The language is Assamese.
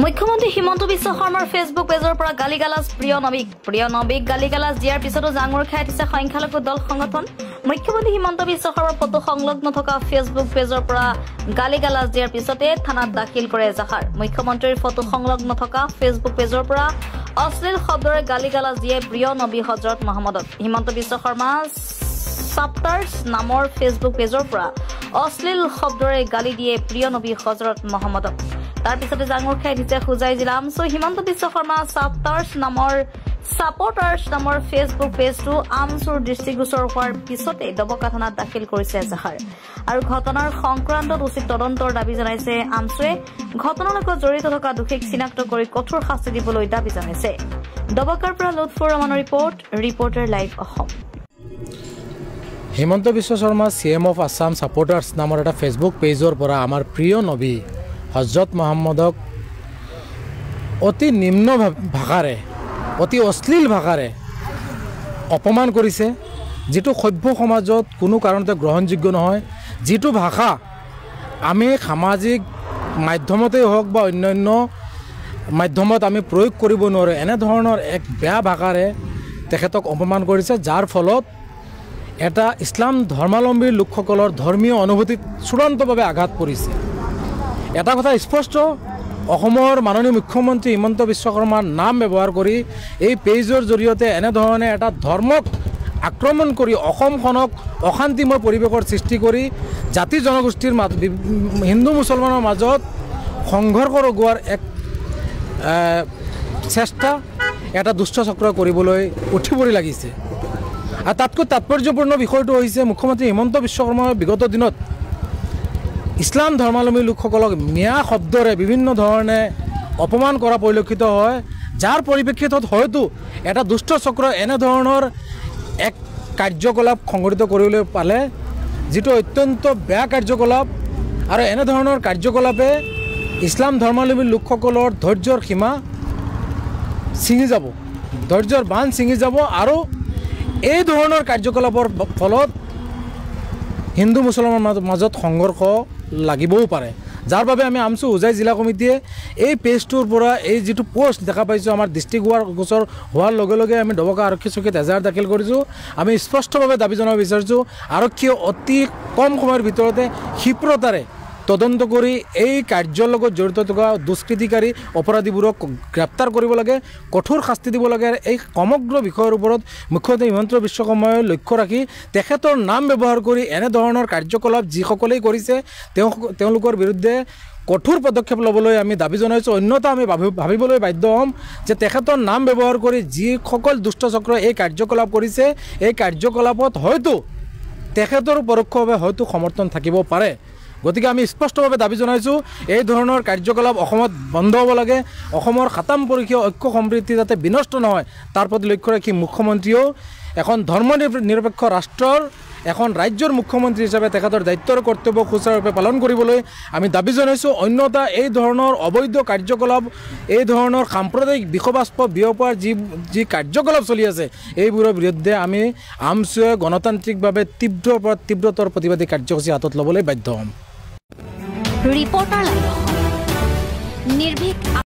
মুখ্যমন্ত্ৰী হিমন্ত বিশ্ব শৰ্মাৰ ফেচবুক পেজৰ পৰা গালিগালাজ প্ৰিয় নৱীক গালিগালাজ দিয়াৰ পিছতো জাঙুৰ খাই দিছে সংখ্যালঘু দল সংগঠন। মুখ্যমন্ত্ৰী হিমন্ত বিশ্ব শৰ্মাৰ ফটো সংলগ্ন থকা ফেচবুক পেজৰ পৰা গালিগালাজ দিয়াৰ পিছতে থানাত দাখিল কৰে এজাহাৰ। মুখ্যমন্ত্ৰীৰ ফটো সংলগ্ন থকা ফেচবুক পেজৰ পৰা অশ্লীল শব্দৰে গালিগালাজ দিয়ে প্ৰিয় নবী হজৰত মহম্মদক। হিমন্ত বিশ্ব শৰ্মা চাপ্টাৰ্ছ নামৰ ফেচবুক পেজৰ পৰা অশ্লীল শব্দৰে গালি দিয়ে প্ৰিয় নবী হজৰত মহম্মদক। তাৰ পিছতে জাঙুৰ খাই দিছে খুজাই জিলা আমচু। হিমন্ত বিশ্ব শৰ্মা ছাপৰ্টাৰ্ছ নামৰ ফেচবুক পেজটো আমচুৰ দৃষ্টিগোচৰ হোৱাৰ পিছতে দবকা থানাত দাখিল কৰিছে এজাহাৰ। আৰু ঘটনাৰ সংক্ৰান্তত উচিত তদন্তৰ দাবী জনাইছে আমচুৱে। ঘটনাৰ লগত জড়িত থকা দোষীক চিনাক্ত কৰি কঠোৰ শাস্তি দিবলৈ দাবী জনাইছে। দবকাৰ পৰা লুৎফুৰ ৰহমানৰ reporter live Assam. Himanta Biswa Sarma CM of Assam supporters নামৰ এটা ফেচবুক পেজৰ পৰা আমাৰ প্ৰিয় নবী হজৰত মহম্মদক অতি নিম্ন ভাষাৰে অতি অশ্লীল ভাষাৰে অপমান কৰিছে, যিটো সভ্য সমাজত কোনো কাৰণতে গ্ৰহণযোগ্য নহয়। যিটো ভাষা আমি সামাজিক মাধ্যমতেই হওক বা অন্যান্য মাধ্যমত আমি প্ৰয়োগ কৰিব নোৱাৰোঁ, এনেধৰণৰ এক বেয়া ভাষাৰে তেখেতক অপমান কৰিছে, যাৰ ফলত এটা ইছলাম ধৰ্মাৱলম্বী লোকসকলৰ ধৰ্মীয় অনুভূতিত চূড়ান্তভাৱে আঘাত পৰিছে। এটা কথা স্পষ্ট, অসমৰ মাননীয় মুখ্যমন্ত্ৰী হিমন্ত বিশ্ব শৰ্মাৰ নাম ব্যৱহাৰ কৰি এই পেজৰ জৰিয়তে এনেধৰণে এটা ধৰ্মক আক্ৰমণ কৰি অসমখনক অশান্তিময় পৰিৱেশৰ সৃষ্টি কৰি জাতি জনগোষ্ঠীৰ হিন্দু মুছলমানৰ মাজত সংঘৰ্ষ লগোৱাৰ এক চেষ্টা এটা দুষ্ট চক্ৰ কৰিবলৈ উঠি পৰি লাগিছে। আৰু তাতকৈ তাৎপৰ্যপূৰ্ণ বিষয়টো হৈছে মুখ্যমন্ত্ৰী হিমন্ত বিশ্ব শৰ্মাৰ বিগত দিনত ইছলাম ধৰ্মাৱলম্বী লোকসকলক মিয়া শব্দৰে বিভিন্ন ধৰণে অপমান কৰা পৰিলক্ষিত হয়, যাৰ পৰিপ্ৰেক্ষিতত হয়তো এটা দুষ্ট চক্ৰ এনেধৰণৰ এক কাৰ্যকলাপ সংঘটিত কৰিবলৈ পালে, যিটো অত্যন্ত বেয়া কাৰ্যকলাপ। আৰু এনেধৰণৰ কাৰ্যকলাপে ইছলাম ধৰ্মাৱলম্বী লোকসকলৰ ধৈৰ্যৰ সীমা ছিঙি যাব, ধৈৰ্যৰ বান্ধ ছিঙি যাব। আৰু এই ধৰণৰ কাৰ্যকলাপৰ ফলত হিন্দু মুছলমানৰ মাজত সংঘৰ্ষ লাগিবও পাৰে, যাৰ বাবে আমি আমচু হোজাই জিলা কমিটিয়ে এই পেজটোৰ পৰা এই যিটো পোষ্ট দেখা পাইছোঁ আমাৰ দৃষ্টিগোচৰ হোৱাৰ লগে লগে আমি দবকা আৰক্ষী চকীত এজাহাৰ দাখিল কৰিছোঁ। আমি স্পষ্টভাৱে দাবী জনাব বিচাৰিছোঁ, আৰক্ষীয়ে অতি কম সময়ৰ ভিতৰতে ক্ষীপ্ৰতাৰে তদন্ত কৰি এই কাৰ্যৰ লগত জড়িত থকা দুষ্কৃতিকাৰী অপৰাধীবোৰক গ্ৰেপ্তাৰ কৰিব লাগে, কঠোৰ শাস্তি দিব লাগে। এই সমগ্ৰ বিষয়ৰ ওপৰত মুখ্যমন্ত্ৰী হিমন্ত বিশ্ব শৰ্মাই লক্ষ্য ৰাখি তেখেতৰ নাম ব্যৱহাৰ কৰি এনেধৰণৰ কাৰ্যকলাপ যিসকলেই কৰিছে তেওঁলোকৰ বিৰুদ্ধে কঠোৰ পদক্ষেপ ল'বলৈ আমি দাবী জনাইছোঁ। অন্যথা আমি ভাবিবলৈ বাধ্য হ'ম যে তেখেতৰ নাম ব্যৱহাৰ কৰি যিসকল দুষ্ট চক্ৰই এই কাৰ্যকলাপ কৰিছে, এই কাৰ্যকলাপত হয়তো তেখেতৰ পৰোক্ষভাৱে হয়তো সমৰ্থন থাকিব পাৰে। গতিকে আমি স্পষ্টভাৱে দাবী জনাইছোঁ, এই ধৰণৰ কাৰ্যকলাপ অসমত বন্ধ হ'ব লাগে। অসমৰ খাতাম পৰীক্ষা ঐক্য সম্প্ৰীতি যাতে বিনষ্ট নহয় তাৰ প্ৰতি লক্ষ্য ৰাখি মুখ্যমন্ত্ৰীয়েও এখন ধৰ্ম নিৰপেক্ষ ৰাষ্ট্ৰৰ এখন ৰাজ্যৰ মুখ্যমন্ত্ৰী হিচাপে তেখেতৰ দায়িত্ব আৰু কৰ্তব্য সুচাৰুৰূপে পালন কৰিবলৈ আমি দাবী জনাইছোঁ। অন্যথা এই ধৰণৰ অবৈধ কাৰ্যকলাপ, এই ধৰণৰ সাম্প্ৰদায়িক বিষবাস্প বিয়পোৱাৰ যি কাৰ্যকলাপ চলি আছে, এইবোৰৰ বিৰুদ্ধে আমি আমচুৱে গণতান্ত্ৰিকভাৱে তীব্ৰতৰ প্ৰতিবাদী কাৰ্যসূচী হাতত ল'বলৈ বাধ্য হ'ম। ৰিপৰ্টাৰ লাইভ অসম নিৰ্ভীক।